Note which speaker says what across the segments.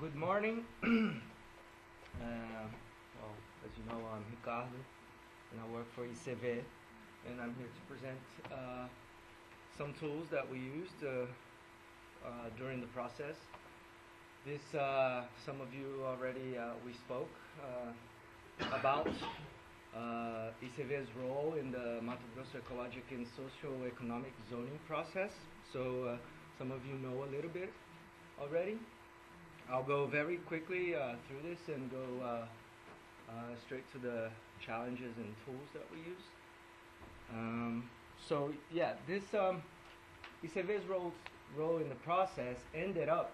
Speaker 1: Good morning. Well, as you know, I'm Ricardo, and I work for ICV, and I'm here to present some tools that we used during the process. This, some of you already we spoke about ICV's role in the Mato Grosso ecologic and socio-economic zoning process. So some of you know a little bit already. I'll go very quickly through this and go straight to the challenges and tools that we use. So yeah, this ICV's role in the process ended up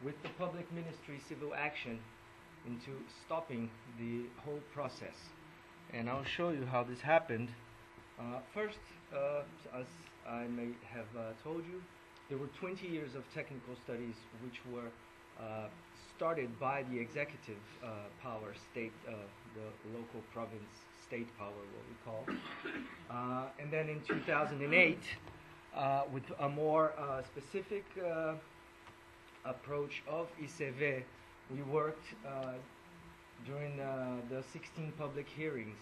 Speaker 1: with the public ministry civil action into stopping the whole process. And I'll show you how this happened. First, as I may have told you, there were 20 years of technical studies which were started by the executive power, state, the local province state power, what we call. And then in 2008, with a more specific approach of ICV, we worked during the 16 public hearings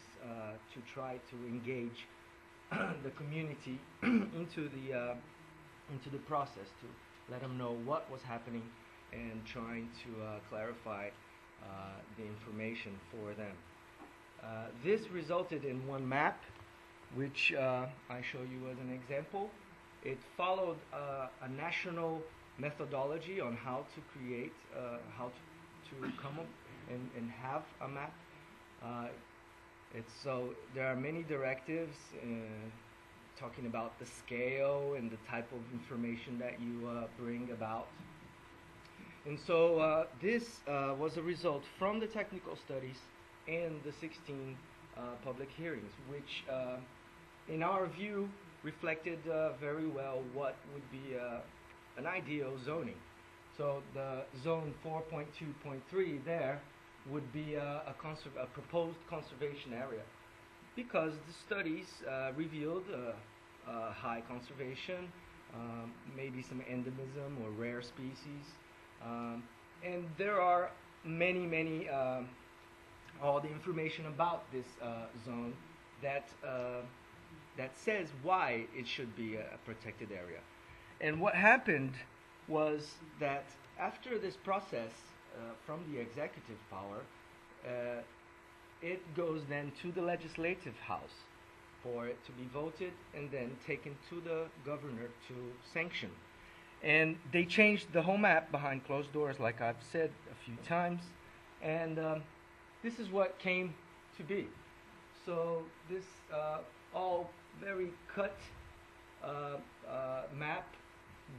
Speaker 1: to try to engage the community into the process, to let them know what was happening and trying to clarify the information for them. This resulted in one map, which I show you as an example. It followed a national methodology on how to create, how to come up and have a map. So there are many directives talking about the scale and the type of information that you bring about. And so this was a result from the technical studies and the 16 public hearings, which in our view reflected very well what would be an ideal zoning. So the zone 4.2.3 there would be a proposed conservation area, because the studies revealed high conservation, maybe some endemism or rare species. And there are many all the information about this zone that says why it should be a protected area. And what happened was that after this process from the executive power, it goes then to the legislative house for it to be voted and then taken to the governor to sanction. And they changed the whole map behind closed doors, like I've said a few times. And this is what came to be. So this all very cut map.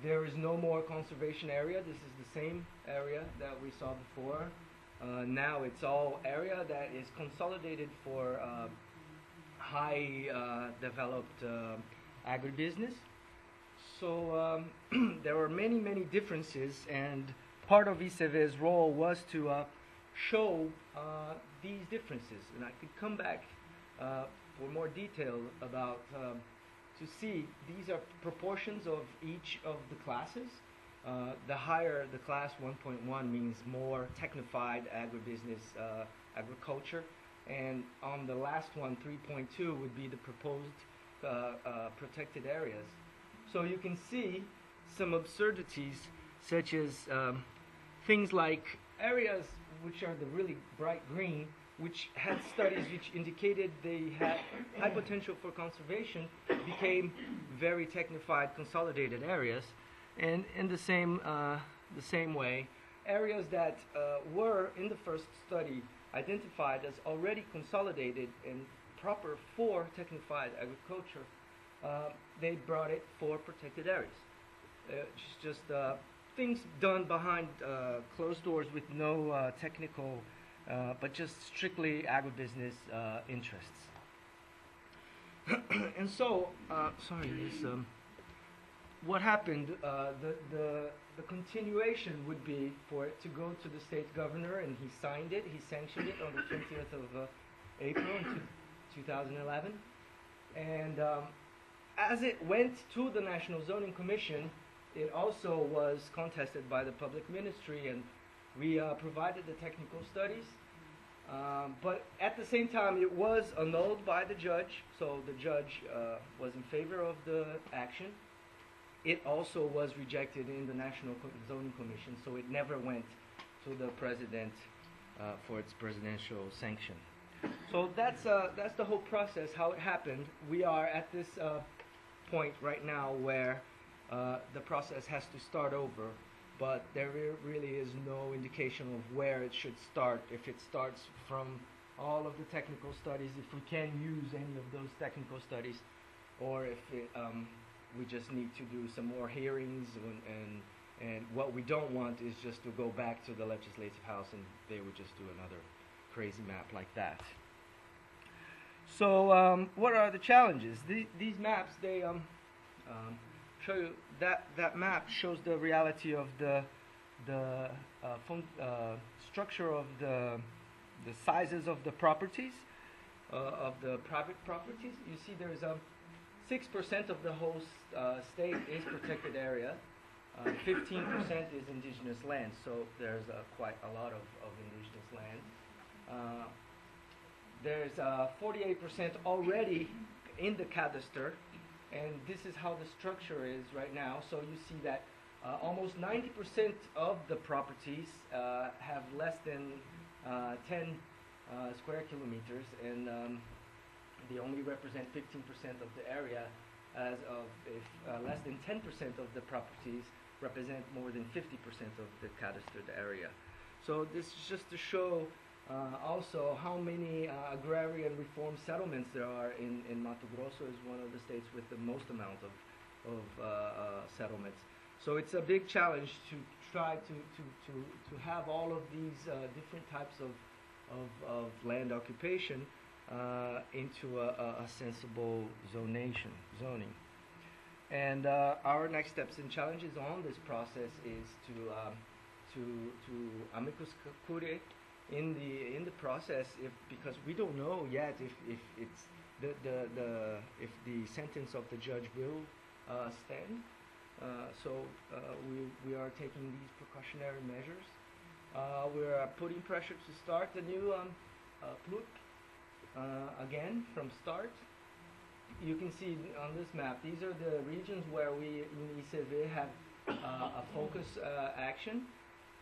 Speaker 1: There is no more conservation area. This is the same area that we saw before. Now it's all area that is consolidated for high developed agribusiness. So there were many differences, and part of ICV's role was to show these differences. And I could come back for more detail about to see these are proportions of each of the classes. The higher the class 1.1 means more technified agribusiness, agriculture, and on the last one, 3.2, would be the proposed protected areas. So you can see some absurdities, such as things like areas which are the really bright green, which had studies which indicated they had high potential for conservation, became very technified, consolidated areas. And in the same way, areas that were in the first study identified as already consolidated and proper for technified agriculture, they brought it for protected areas. It's just things done behind closed doors with no technical, but just strictly agribusiness interests. And so, what happened? The continuation would be for it to go to the state governor, and he signed it. He sanctioned it on the 20th of April in 2011, and as it went to the National Zoning Commission, it also was contested by the public ministry, and We provided the technical studies, but at the same time it was annulled by the judge, so the judge was in favor of the action. It also was rejected in the National Zoning Commission, so it never went to the president for its presidential sanction. So that's the whole process, how it happened. We are at this point right now where the process has to start over, but there really is no indication of where it should start. If it starts from all of the technical studies, if we can use any of those technical studies, or if we just need to do some more hearings, and what we don't want is just to go back to the Legislative House and they would just do another crazy map like that. So what are the challenges? These maps, they show you that map shows the reality of the structure of the sizes of the properties, of the private properties. You see there's 6% of the whole state is protected area. 15% is indigenous land, so there's quite a lot of indigenous land. There's 48% already in the cadaster, and this is how the structure is right now. So you see that almost 90% of the properties have less than 10 square kilometers, and they only represent 15% of the area, as of if less than 10% of the properties represent more than 50% of the cadastered area. So this is just to show also how many agrarian reform settlements there are in Mato Grosso. Is one of the states with the most amount of settlements. So it's a big challenge to try to have all of these different types of land occupation into a sensible zoning. And our next steps and challenges on this process is to amicus curiae in the process, because we don't know yet if it's if the sentence of the judge will stand. So we are taking these precautionary measures. We're putting pressure to start the new PLUC again from start. You can see on this map, these are the regions where we in ICV have a focus action.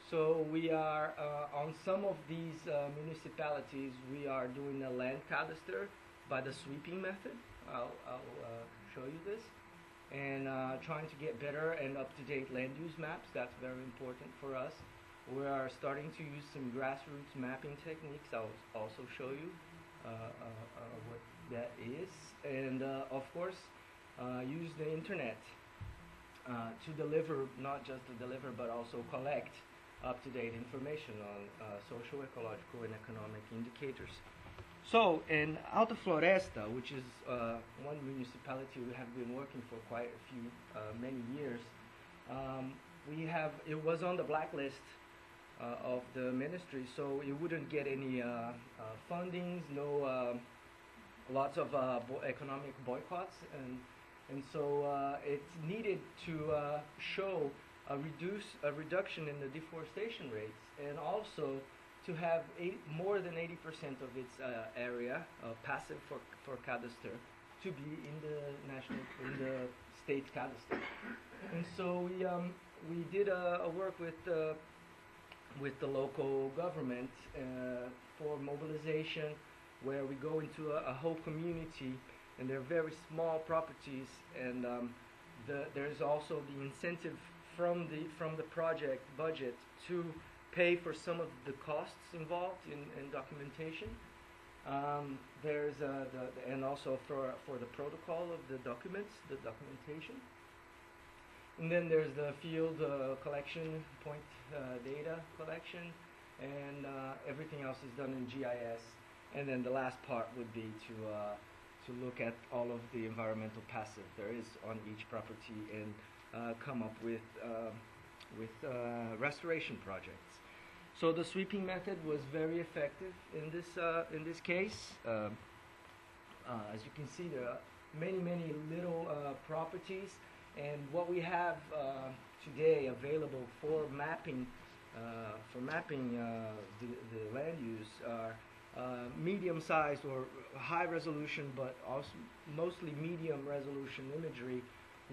Speaker 1: So we are on some of these municipalities, we are doing a land cadaster by the sweeping method. I'll show you this. And trying to get better and up-to-date land use maps. That's very important for us. We are starting to use some grassroots mapping techniques. I'll also show you what that is. And of course, use the internet to deliver, not just to deliver, but also collect up-to-date information on social, ecological, and economic indicators. So in Alta Floresta, which is one municipality we have been working for quite a few, many years, it was on the blacklist of the ministry, so it wouldn't get any fundings, lots of economic boycotts, and so it's needed to show a reduction in the deforestation rates, and also to have more than 80% of its area passive for cadaster to be in the state cadaster. And so we did a work with the local government for mobilization, where we go into a whole community, and they're very small properties, and there's also the incentive from the project budget to pay for some of the costs involved in documentation. There's and also for the protocol of the documents, the documentation. And then there's the field collection, point data collection, and everything else is done in GIS. And then the last part would be to look at all of the environmental passive there is on each property, and come up with restoration projects. So the sweeping method was very effective in this case. As you can see, there are many little properties, and what we have today available for mapping for mapping the land use are medium-sized or high resolution, but also mostly medium resolution imagery,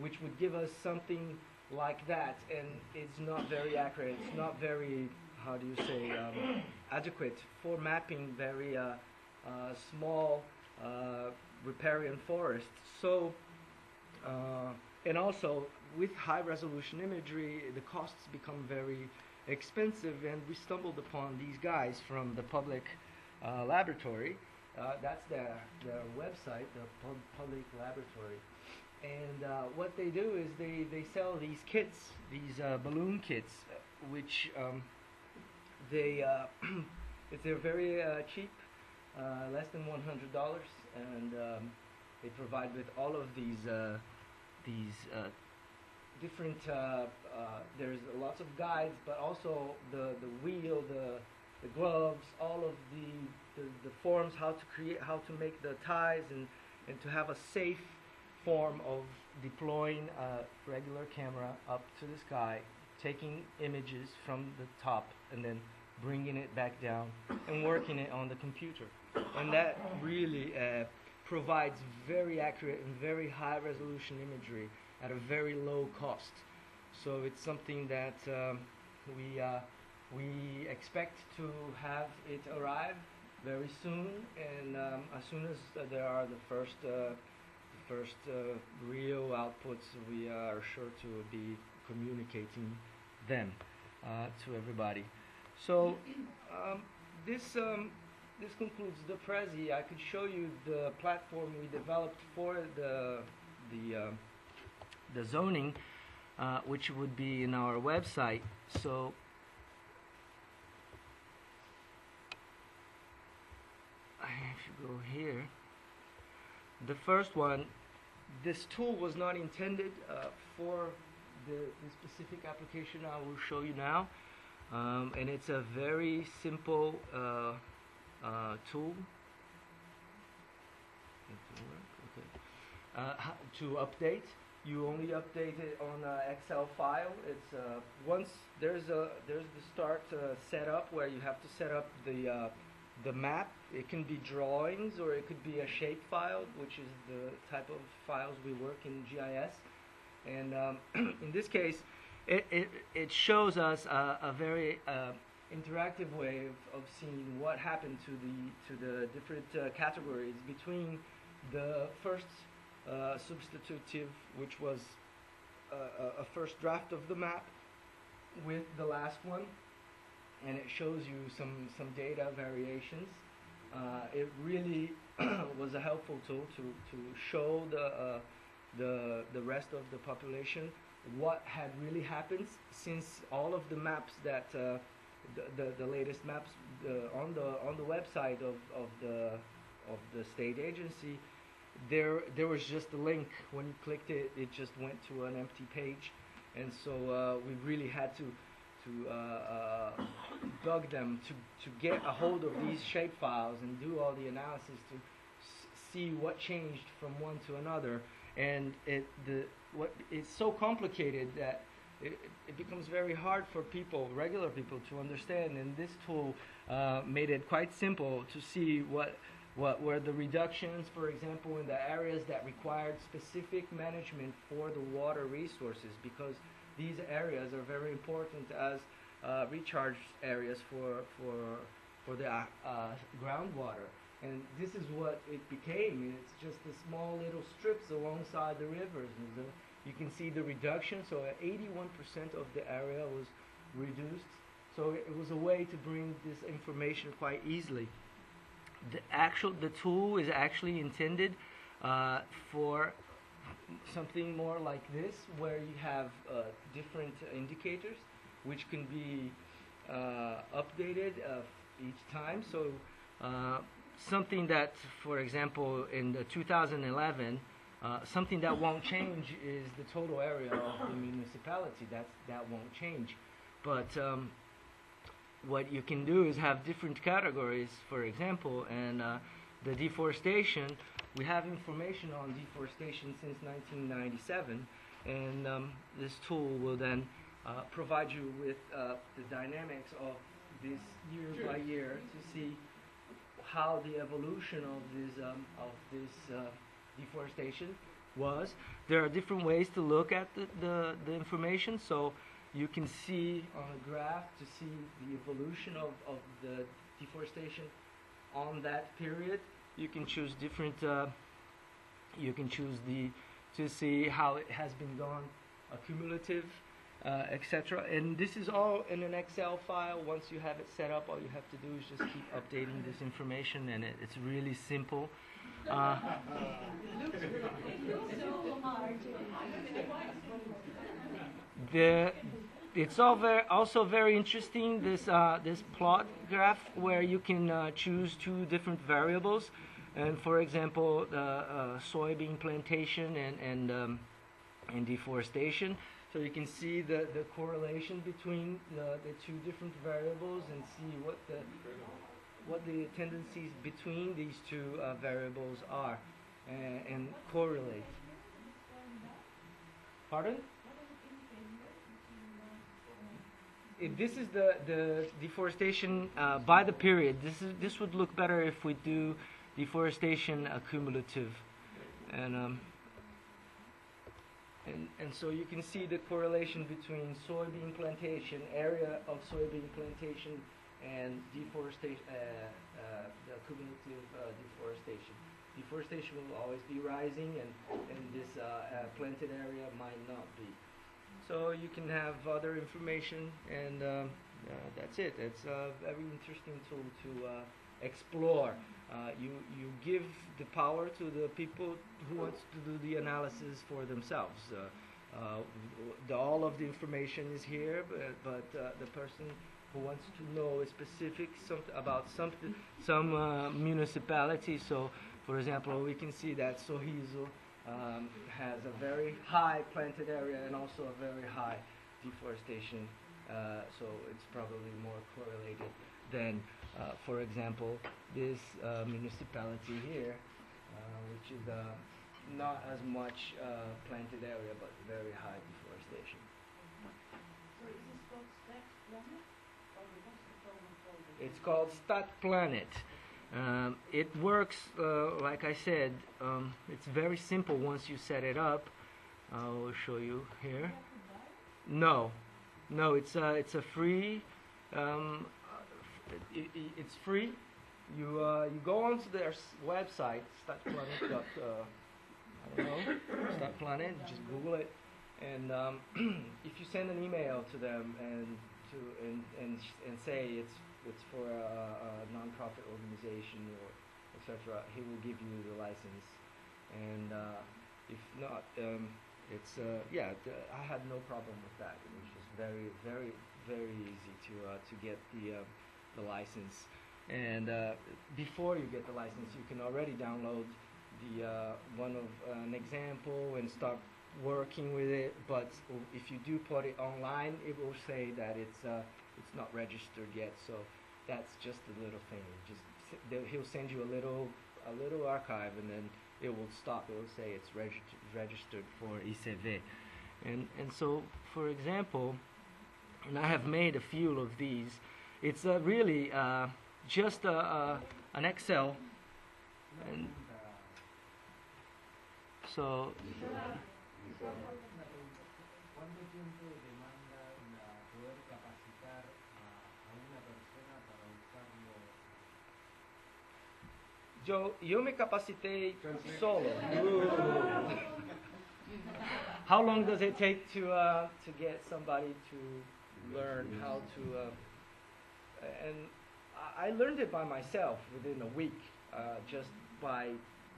Speaker 1: which would give us something like that, and it's not very accurate. It's not very, how do you say, adequate for mapping very small riparian forests. So, and also with high resolution imagery, the costs become very expensive, and we stumbled upon these guys from the public laboratory. That's their website, the public laboratory. And what they do is they sell these kits, these balloon kits, which they're very cheap, less than $100, and they provide with all of these different. There's lots of guides, but also the wheel, the gloves, all of the forms, how to make the ties, and to have a safe form of deploying a regular camera up to the sky, taking images from the top, and then bringing it back down and working it on the computer. And that really provides very accurate and very high resolution imagery at a very low cost. So it's something that we expect to have it arrive very soon, and as soon as there are the first real outputs, we are sure to be communicating them to everybody. So this concludes the Prezi. I could show you the platform we developed for the zoning, which would be in our website. So if you go here, the first one, this tool was not intended for the specific application I will show you now, and it's a very simple tool to update. You only update it on an Excel file. It's once there's the start setup where you have to set up the map. It can be drawings, or it could be a shape file, which is the type of files we work in GIS. And in this case, it shows us a very interactive way of seeing what happened to the different categories between the first substitutive, which was a first draft of the map, with the last one, and it shows you some data variations. It really was a helpful tool to show the rest of the population what had really happened, since all of the maps that the latest maps on the website of the state agency, there was just a link. When you clicked it, it just went to an empty page, and so we really had to bug them to get a hold of these shape files and do all the analysis to see what changed from one to another. And it's so complicated that it becomes very hard for regular people to understand. And this tool made it quite simple to see what were the reductions, for example, in the areas that required specific management for the water resources, because these areas are very important as recharge areas for the groundwater. And this is what it became. It's just the small little strips alongside the rivers. And you can see the reduction. So 81% of the area was reduced. So it was a way to bring this information quite easily. The tool is actually intended for something more like this, where you have different indicators which can be updated each time. So something that, for example, in the 2011, something that won't change is the total area of the municipality. That won't change. But what you can do is have different categories, for example, and the deforestation. We have information on deforestation since 1997, and this tool will then provide you with the dynamics of this year by year to see how the evolution of this deforestation was. There are different ways to look at the information, so you can see on a graph to see the evolution of the deforestation on that period. You can choose different, you can choose to see how it has been gone, cumulative, etc. And this is all in an Excel file. Once you have it set up, all you have to do is just keep updating this information, and it's really simple. It's also very interesting, this plot graph, where you can choose two different variables, and for example soybean plantation and deforestation. So you can see the correlation between the two different variables and see what the tendencies between these two variables are, and correlate. Pardon? If this is the deforestation by the period. This would look better if we do deforestation cumulative, and so you can see the correlation between soybean plantation, area of soybean plantation, and deforestation, the cumulative deforestation. Deforestation will always be rising, and this planted area might not be. So you can have other information, and that's it. It's a very interesting tool to explore. You give the power to the people who want to do the analysis for themselves. All of the information is here, but the person who wants to know a specific about some municipality. So, for example, we can see that Sorriso has a very high planted area and also a very high deforestation. So it's probably more correlated than, for example, this municipality here, which is not as much planted area, but very high deforestation.
Speaker 2: So is this called Stack Planet? Or what's the program called?
Speaker 1: It's called Stat Planet. It works, like I said, it's very simple once you set it up. I'll show you here. No, it's a free. It's free. You go onto their website, statplanet. I don't know, Statplanet. Just Google it, and if you send an email to them and say it's for a non-profit organization or etc., he will give you the license. And if not, I had no problem with that. It was just very, very, very easy to get the license. And before you get the license, you can already download an example and start working with it. But if you do put it online, it will say that it's not registered yet. So that's just a little thing. He'll send you a little archive, and then it will stop. It will say it's registered for ICV. And so, for example, and I have made a few of these. It's really just an Excel, and so. Yo me capacité solo. How long does it take to get somebody to learn how to? And I learned it by myself within a week, just by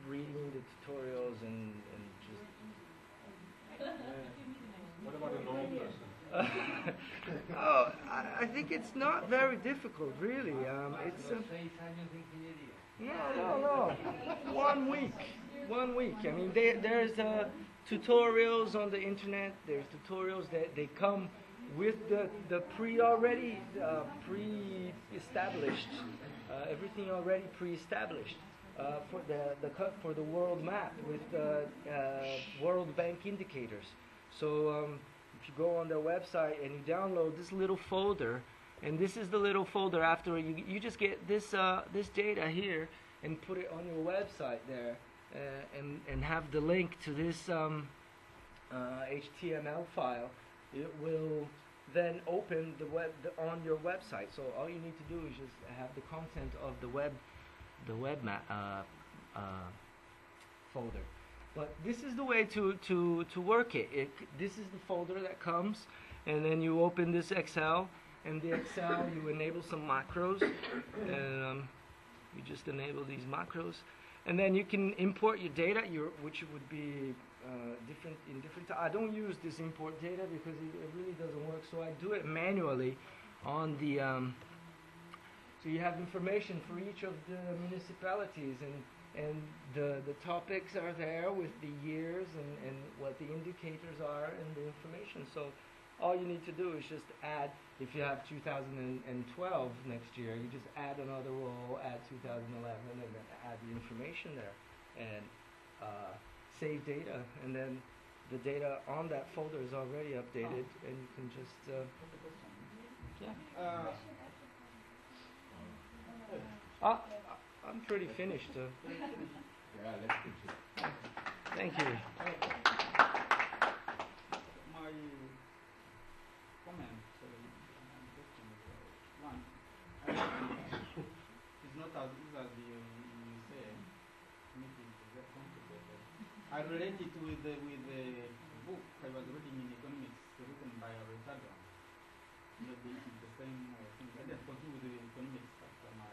Speaker 1: reading the tutorials and just.
Speaker 3: What about a normal person?
Speaker 1: I think it's not very difficult, really. It's. No. 1 week. 1 week. I mean, there's tutorials on the internet. There's tutorials that they come with the pre-established, everything already pre-established for the world map with World Bank indicators. So if you go on their website and you download this little folder, and this is the little folder after you just get this this data here and put it on your website there, and have the link to this HTML file. It will then open on your website. So all you need to do is just have the content of the web folder. But this is the way to work it. This is the folder that comes, and then you open this Excel, and the Excel you enable some macros, and you just enable these macros, and then you can import your data, which would be different. I don't use this import data because it really doesn't work, so I do it manually on the. So you have information for each of the municipalities, and the topics are there with the years and what the indicators are and the information. So all you need to do is just add, if you have 2012 next year, you just add another row, add 2011, and then add the information there, and save data, and then the data on that folder is already updated, and you can just I'm pretty finished. Thank you.
Speaker 4: My comment, question is one. It's not as easy as you say. Meeting is very complicated. I relate it with the book I was reading in economics, written by Ricardo. Maybe it's the same thing. I just continue with the economics after my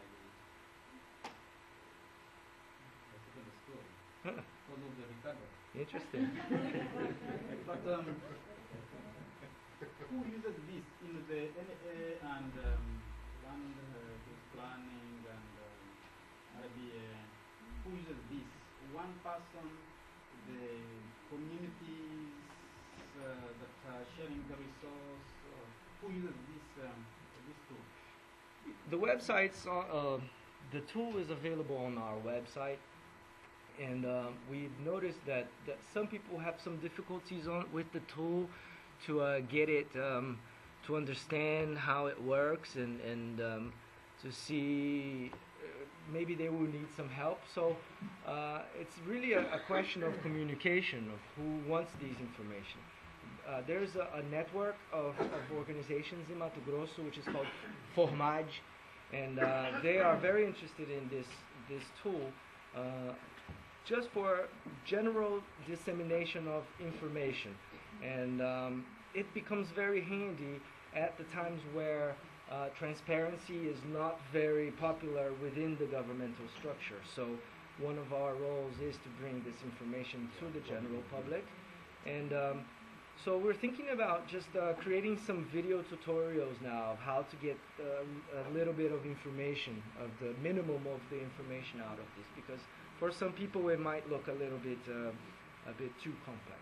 Speaker 4: second school. Because of the Ricardo.
Speaker 1: Interesting.
Speaker 4: But who uses this in the NA and land use planning and RBA? Who uses this? One person, the communities that are sharing the resource. Who uses this tool?
Speaker 1: The website's the tool is available on our website, and we've noticed that some people have some difficulties with the tool to get it to understand how it works, and to see maybe they will need some help. So it's really a question of communication of who wants these information. There's a network of organizations in Mato Grosso which is called Formage, and they are very interested in this tool just for general dissemination of information, and it becomes very handy at the times where transparency is not very popular within the governmental structure. So one of our roles is to bring this information to the general public, and so we're thinking about just creating some video tutorials now of how to get a little bit of information, of the minimum of the information out of this, because for some people it might look a little bit too complex.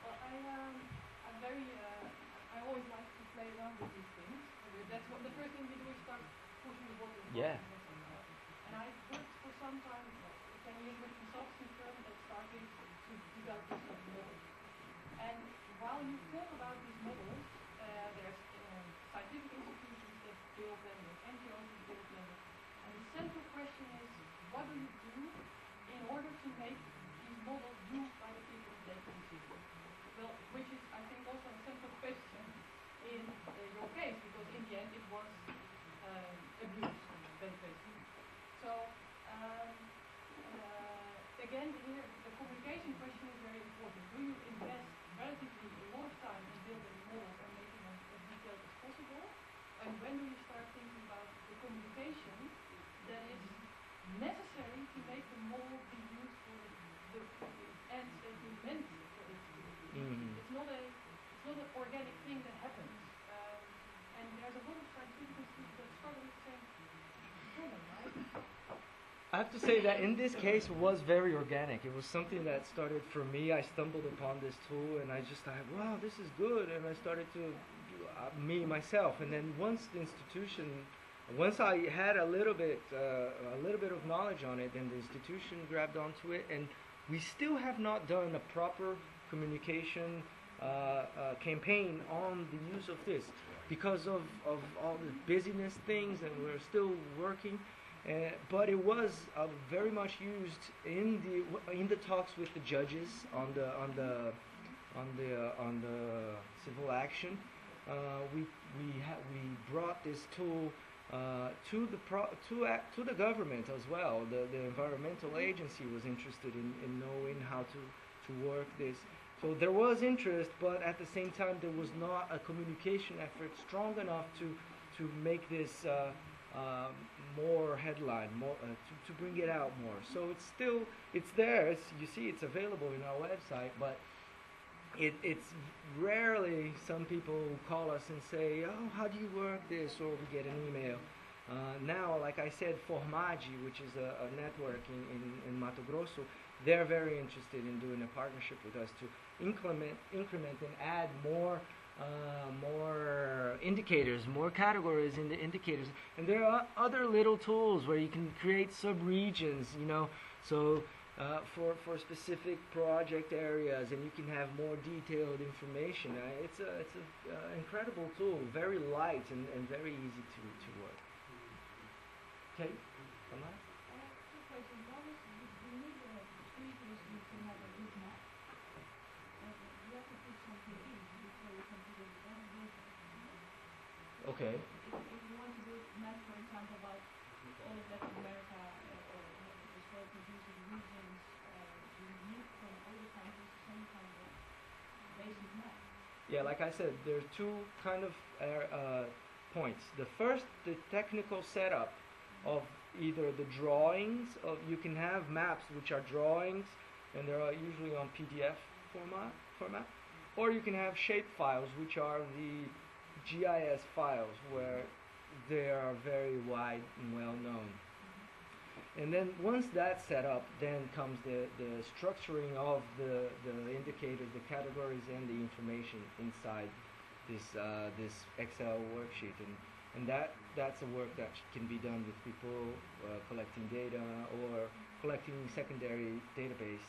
Speaker 2: Well, I always like to play around with these things. That's what the first thing we do is start pushing the button.
Speaker 1: Yeah.
Speaker 2: And I worked for some time, 10 years with a consultancy firm that started to develop this sort of model. And while you talk about these models, there's scientific institutions that build them, there's NGOs that build them. And the central question is, what do you do in order to make these models used by the people that they consider? Well, which is, I think, also a central question in your case, because in the end it was abuse, basically. So, again, here the communication question is very important. Do you invest relatively a lot of time in building models and making them as detailed as possible? And when do you start thinking about the communication that is necessary to make the model be used for the ends that you meant for it to be? It's not an organic thing that happens. And there's a lot of scientific institutions that struggle with the same problem, right?
Speaker 1: I have to say that in this case it was very organic. It was something that started for me. I stumbled upon this tool and I just thought, wow, this is good, and I started to me myself. And then once I had a little bit of knowledge on it, then the institution grabbed onto it, and We still have not done a proper communication campaign on the use of this because of all the busyness things, and we're still working. But it was very much used in the talks with the judges on the civil action. We brought this tool to the government as well. The environmental agency was interested in knowing how to work this. So there was interest, but at the same time there was not a communication effort strong enough to make this more headline, more to bring it out more. So it's there. You see, it's available in our website, but it's rarely some people call us and say, "Oh, how do you work this?" Or we get an email. Now, like I said, Formagi, which is a network in Mato Grosso, they're very interested in doing a partnership with us to increment and add more indicators, more categories in the indicators. And there are other little tools where you can create sub-regions, so for specific project areas, and you can have more detailed information. It's an incredible tool, very light and very easy to work. Okay, come on.
Speaker 2: Two questions. One is, we need previously to have a good map. You have to put something in before you can put it down.
Speaker 1: Okay.
Speaker 2: If you want to do a map, for example, about all of Latin America or the soil producing regions, you need from all the countries the same kind of basic map.
Speaker 1: Yeah, like I said, there are two kind of points. The first, the technical setup of either the drawings of, you can have maps which are drawings and they are usually on PDF format, or you can have shape files which are the GIS files where they are very wide and well known. And then once that's set up, then comes the structuring of the indicators, the categories, and the information inside this Excel worksheet. And that's a work that can be done with people collecting data or collecting secondary database,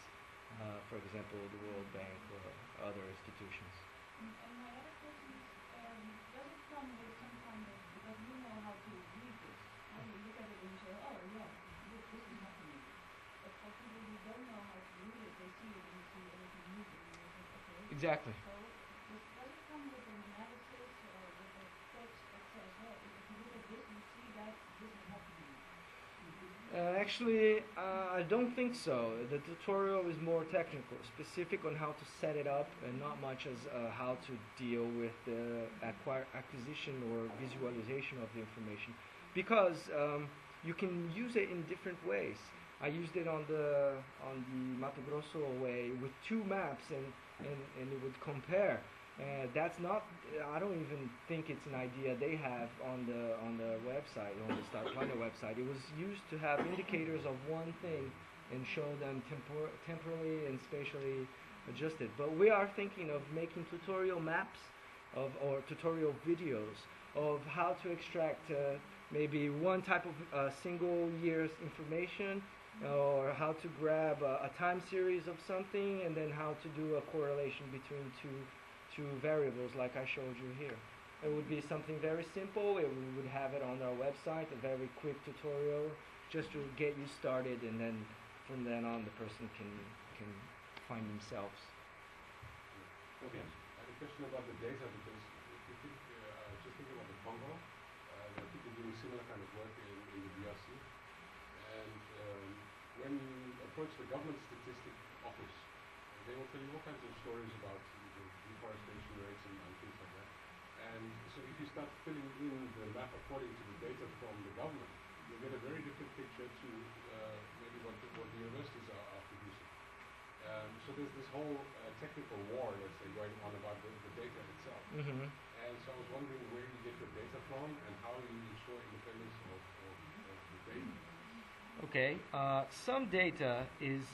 Speaker 1: for example, the World Bank or other institutions.
Speaker 2: And my other question is, does it come with some kind of, because you know how to read this, and you look at it and you say, oh yeah, look, this is happening. But for people who don't know how to read it, they see it and they see everything moving, and they think, okay.
Speaker 1: Exactly.
Speaker 2: So does it come with an analysis or with a text that says, well, if you look at this, you see that this is happening?
Speaker 1: Actually, I don't think so. The tutorial is more technical, specific on how to set it up, and not much as how to deal with the acquisition or visualization of the information. Because you can use it in different ways. I used it on the Mato Grosso way with two maps, and it would compare. That's not. I don't even think it's an idea they have on the website, on the Start Planner website. It was used to have indicators of one thing and show them temporally and spatially adjusted. But we are thinking of making tutorial maps or tutorial videos of how to extract maybe one type of single year's information, or how to grab a time series of something, and then how to do a correlation between two variables like I showed you here. It would be something very simple. We would have it on our website, a very quick tutorial just to get you started, and then from then on the person can find themselves.
Speaker 3: Okay. I have a question about the data, because if you think, just thinking about the Congo, there are people doing similar kind of work in the DRC, and when you approach the government statistic office, they will tell you all kinds of stories about deforestation rates and things like that. And so if you start filling in the map according to the data from the government, you'll get a very different picture to maybe what the universities are producing. So there's this whole technical war, let's say, going on about the data itself.
Speaker 1: Mm-hmm.
Speaker 3: And so I was wondering where you get your data from and how you ensure independence of the data.
Speaker 1: Okay. Some data is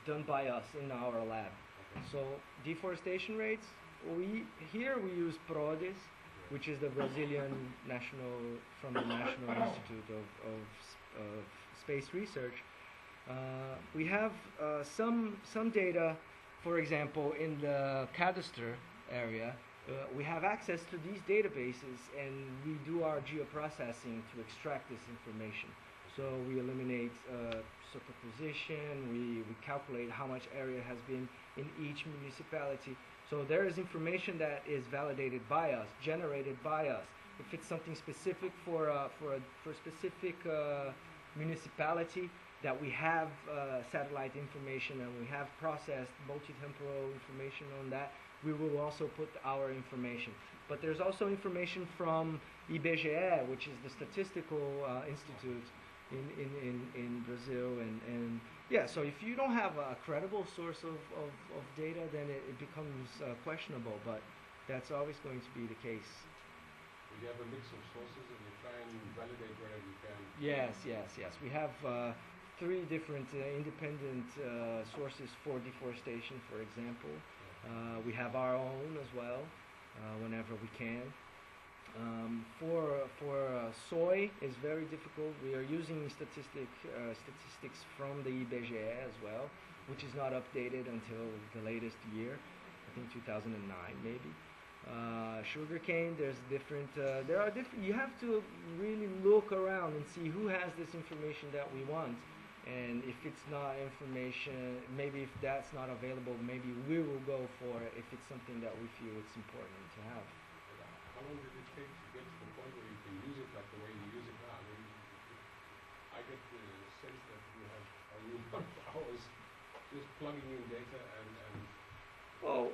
Speaker 1: done by us in our lab. So deforestation rates, we use PRODES, which is the Brazilian National Institute of Space Research, We have some data, for example, in the cadastre area. We have access to these databases, and we do our geoprocessing to extract this information. So we eliminate superposition, we calculate how much area has been in each municipality. So there is information that is validated by us, generated by us. If it's something specific for a specific municipality, that we have satellite information and we have processed multi-temporal information on that, we will also put our information. But there's also information from IBGE, which is the Statistical Institute in Brazil, and yeah, so if you don't have a credible source of data, then it becomes questionable, but that's always going to be the case.
Speaker 3: You have a mix of sources and you try and validate wherever you can.
Speaker 1: Yes. We have 3 different independent sources for deforestation, for example. We have our own as well, whenever we can. For soy is very difficult. We are using statistics from the IBGE as well, which is not updated until the latest year, I think 2009 maybe. Sugarcane, there are different, you have to really look around and see who has this information that we want, and if it's not information, maybe if that's not available, maybe we will go for it if it's something that we feel it's important to have.
Speaker 3: How long did it take to get to the point where you can use it like the way you use it now? I mean, I get the sense that you have a room of hours just plugging in data and
Speaker 1: Well,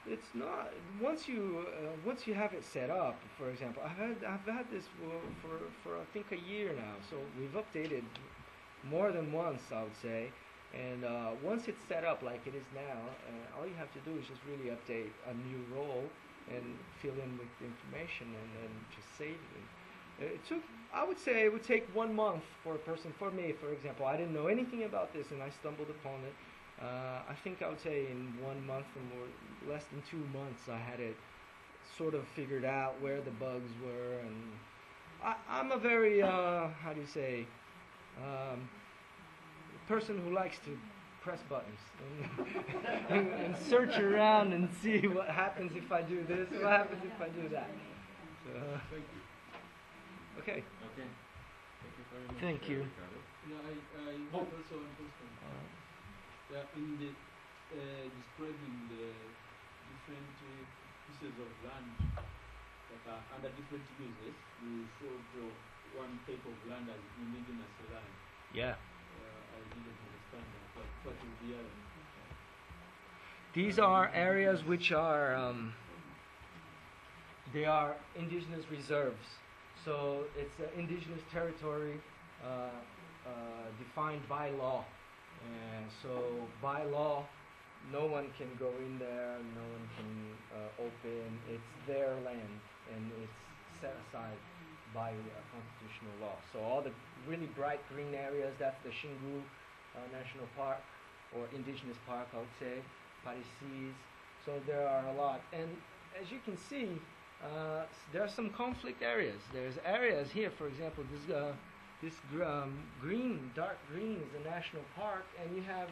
Speaker 1: it's not. Once you have it set up, for example, I've had this for I think a year now. So we've updated more than once, I would say. And once it's set up like it is now, all you have to do is just really update a new role and fill in with the information, and then just save it. I would say it would take 1 month for a person. For me, for example, I didn't know anything about this, and I stumbled upon it. I think I would say in 1 month or more, less than 2 months, I had it sort of figured out where the bugs were, and I'm a very how do you say, person who likes to press buttons and search around and see what happens if I do this, what happens if I do that. So,
Speaker 3: thank you.
Speaker 1: okay.
Speaker 5: Okay. Thank you very much.
Speaker 1: Thank you.
Speaker 5: Ricardo.
Speaker 4: Yeah, I have also one question. In the describing the different pieces of land that are under different uses, you showed one type of land as indigenous land.
Speaker 1: Yeah.
Speaker 4: I didn't understand that. What is the other?
Speaker 1: These are areas which are they are indigenous reserves. So it's an indigenous territory defined by law. And so by law, no one can go in there, no one can open. It's their land, and it's set aside by constitutional law. So all the really bright green areas, that's the Xingu National Park, or Indigenous Park, I would say, Parecis. So there are a lot. And as you can see, there are some conflict areas. There's areas here, for example, this green, dark green is a national park, and you have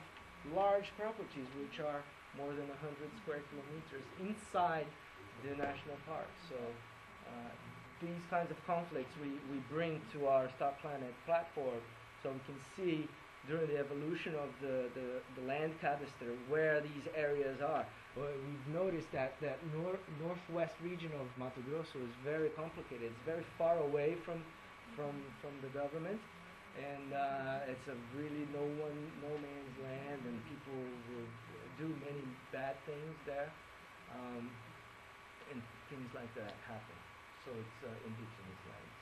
Speaker 1: large properties which are more than 100 square kilometers inside the national park. So these kinds of conflicts we bring to our Stop Planet platform, so we can see during the evolution of the land cadastre where these areas are. Well, we've noticed that northwest region of Mato Grosso is very complicated. It's very far away from the government, and it's a really no man's land, and people will do many bad things there, and things like that happen. So it's indigenous lands.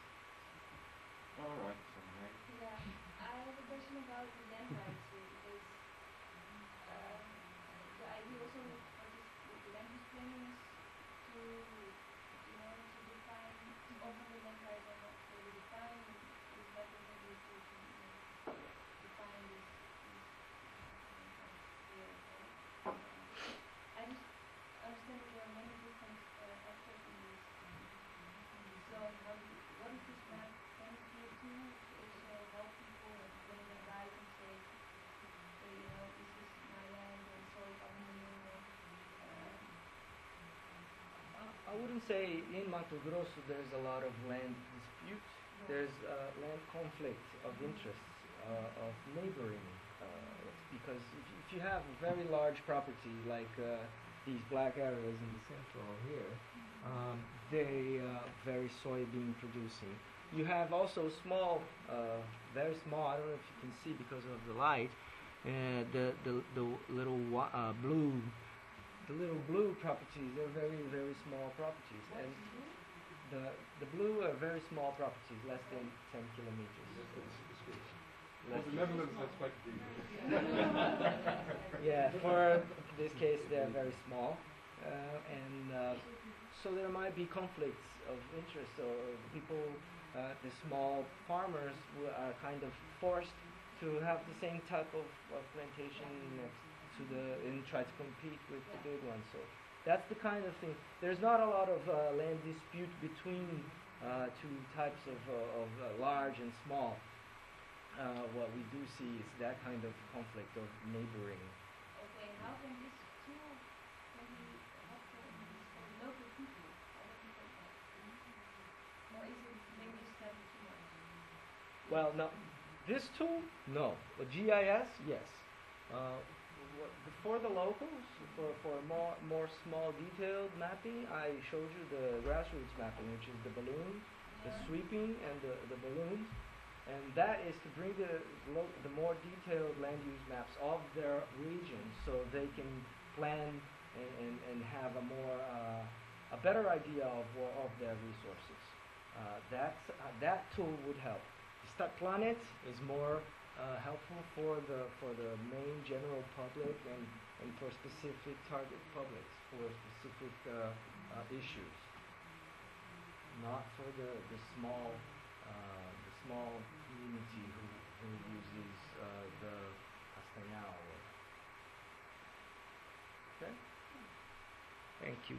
Speaker 5: All right. So
Speaker 2: Yeah, I have a question about the land rights because the idea also of this land use planning is to, to define, often the land rights are not fully defined, is not really to define this here. I just understand that there are many different aspects in this. So what is this map trying to do to also help people when they write and
Speaker 1: wouldn't say in Mato Grosso there's a lot of land dispute. There's land conflict of interests, of neighboring, because if you have a very large property like these black areas in the central here, they very soybean producing. You have also small, very small. I don't know if you can see because of the light. The little blue, the little blue properties. They're very small properties, and the blue are very small properties, less than 10 kilometers.
Speaker 3: Well, the Netherlands, that's quite big.
Speaker 1: Yeah, for this case, they're very small, and so there might be conflicts of interest, or people, the small farmers are kind of forced to have the same type of plantation next to and try to compete with the big ones. So that's the kind of thing. There's not a lot of land dispute between two types of large and small. What we do see is that kind of conflict of neighboring.
Speaker 2: Okay, how can this tool can be helpful for the local people? Other people or is it maybe a step too much?
Speaker 1: Well, no, this tool, no. But GIS, yes. For the locals, for more small detailed mapping, I showed you the grassroots mapping, which is the balloon, the sweeping, and the balloons. And that is to bring the more detailed land use maps of their region, so they can plan and have a better idea of their resources. That tool would help. Stadplanet is more helpful for the main general public and for specific target publics for specific issues, not for the small community who uses the Castanhal. Okay? Thank you.